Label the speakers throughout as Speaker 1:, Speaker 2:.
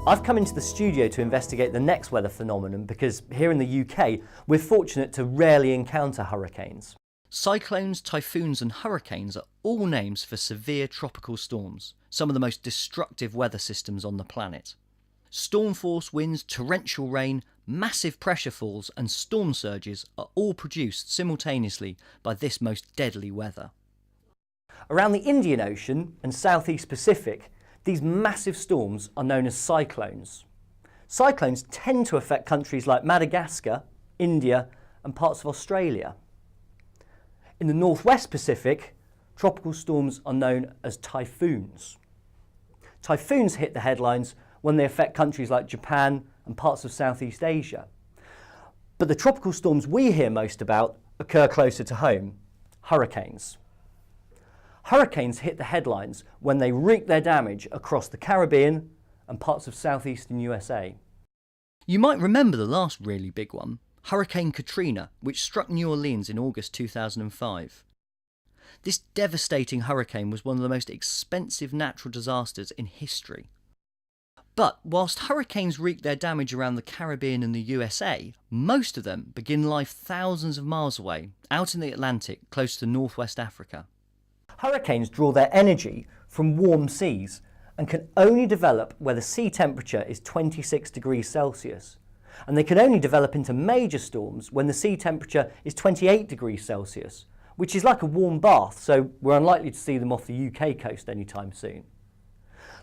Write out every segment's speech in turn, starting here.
Speaker 1: I've come into the studio to investigate the next weather phenomenon because here in the UK we're fortunate to rarely encounter hurricanes.
Speaker 2: Cyclones, typhoons and hurricanes are all names for severe tropical storms, some of the most destructive weather systems on the planet. Storm force winds, torrential rain, massive pressure falls and storm surges are all produced simultaneously by this most deadly weather.
Speaker 1: Around the Indian Ocean and southeast Pacific, these massive storms are known as cyclones. Cyclones tend to affect countries like Madagascar, India and parts of Australia. In the northwest Pacific, tropical storms are known as typhoons. Typhoons hit the headlines when they affect countries like Japan and parts of Southeast Asia. But the tropical storms we hear most about occur closer to home, hurricanes. Hurricanes hit the headlines when they wreak their damage across the Caribbean and parts of southeastern USA.
Speaker 2: You might remember the last really big one, Hurricane Katrina, which struck New Orleans in August 2005. This devastating hurricane was one of the most expensive natural disasters in history. But whilst hurricanes wreak their damage around the Caribbean and the USA, most of them begin life thousands of miles away, out in the Atlantic, close to northwest Africa.
Speaker 1: Hurricanes draw their energy from warm seas and can only develop where the sea temperature is 26 degrees Celsius. And they can only develop into major storms when the sea temperature is 28 degrees Celsius, which is like a warm bath, so we're unlikely to see them off the UK coast anytime soon.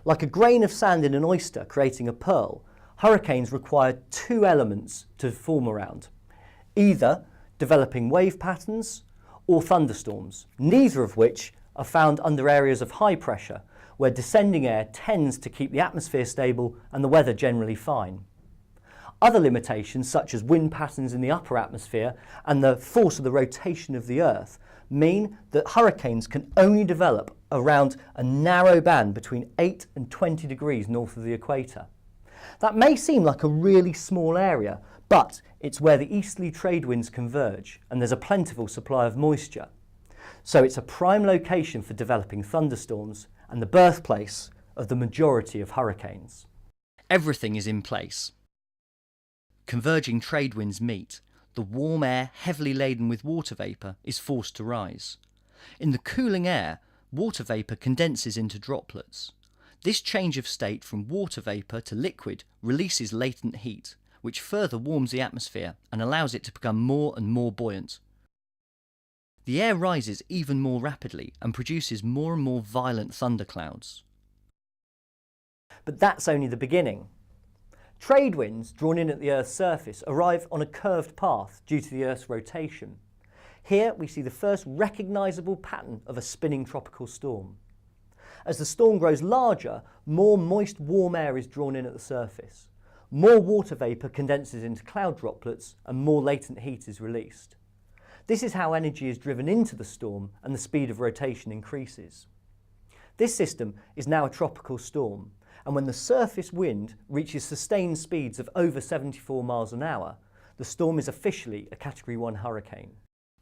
Speaker 1: Like a grain of sand in an oyster creating a pearl, hurricanes require two elements to form around, either developing wave patterns or thunderstorms, neither of which are found under areas of high pressure, where descending air tends to keep the atmosphere stable and the weather generally fine. Other limitations, such as wind patterns in the upper atmosphere and the force of the rotation of the Earth, mean that hurricanes can only develop around a narrow band between 8 and 20 degrees north of the equator. That may seem like a really small area, but it's where the easterly trade winds converge and there's a plentiful supply of moisture. So it's a prime location for developing thunderstorms and the birthplace of the majority of hurricanes.
Speaker 2: Everything is in place. Converging trade winds meet. The warm air, heavily laden with water vapour, is forced to rise. In the cooling air, water vapour condenses into droplets. This change of state from water vapour to liquid releases latent heat, which further warms the atmosphere and allows it to become more and more buoyant. The air rises even more rapidly and produces more and more violent thunderclouds.
Speaker 1: But that's only the beginning. Trade winds drawn in at the Earth's surface arrive on a curved path due to the Earth's rotation. Here we see the first recognisable pattern of a spinning tropical storm. As the storm grows larger, more moist warm air is drawn in at the surface. More water vapour condenses into cloud droplets and more latent heat is released. This is how energy is driven into the storm and the speed of rotation increases. This system is now a tropical storm, and when the surface wind reaches sustained speeds of over 74 miles an hour, the storm is officially a Category 1 hurricane.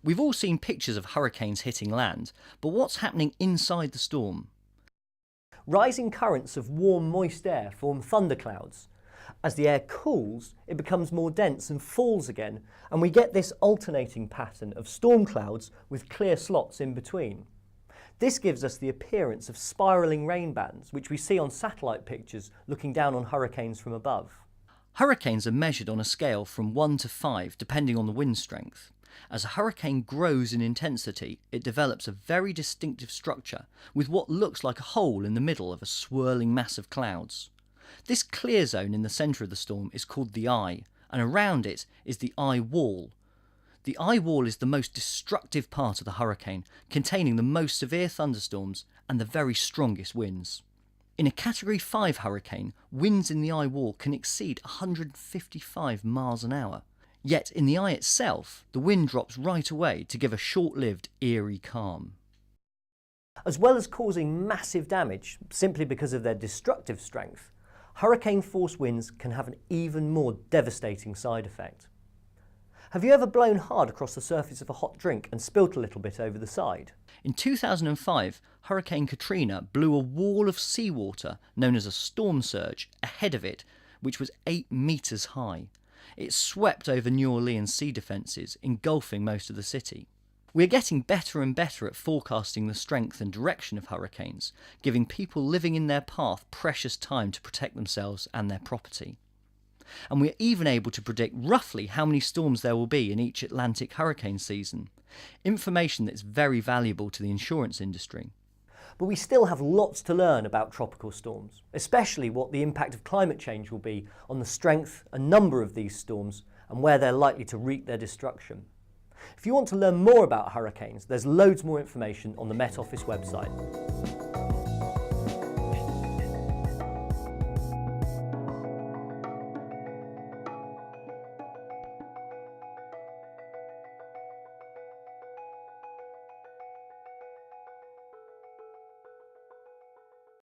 Speaker 2: We've all seen pictures of hurricanes hitting land, but what's happening inside the storm?
Speaker 1: Rising currents of warm, moist air form thunderclouds. As the air cools, it becomes more dense and falls again, and we get this alternating pattern of storm clouds with clear slots in between. This gives us the appearance of spiralling rain bands, which we see on satellite pictures looking down on hurricanes from above.
Speaker 2: Hurricanes are measured on a scale from 1 to 5, depending on the wind strength. As a hurricane grows in intensity, it develops a very distinctive structure with what looks like a hole in the middle of a swirling mass of clouds. This clear zone in the centre of the storm is called the eye, and around it is the eye wall. The eye wall is the most destructive part of the hurricane, containing the most severe thunderstorms and the very strongest winds. In a Category 5 hurricane, winds in the eye wall can exceed 155 miles an hour. Yet in the eye itself, the wind drops right away to give a short-lived, eerie calm.
Speaker 1: As well as causing massive damage simply because of their destructive strength, hurricane-force winds can have an even more devastating side effect. Have you ever blown hard across the surface of a hot drink and spilt a little bit over the side?
Speaker 2: In 2005, Hurricane Katrina blew a wall of seawater, known as a storm surge, ahead of it, which was 8 metres high. It swept over New Orleans sea defences, engulfing most of the city. We're getting better and better at forecasting the strength and direction of hurricanes, giving people living in their path precious time to protect themselves and their property. And we're even able to predict roughly how many storms there will be in each Atlantic hurricane season, information that's very valuable to the insurance industry.
Speaker 1: But we still have lots to learn about tropical storms, especially what the impact of climate change will be on the strength and number of these storms and where they're likely to wreak their destruction. If you want to learn more about hurricanes, there's loads more information on the Met Office website.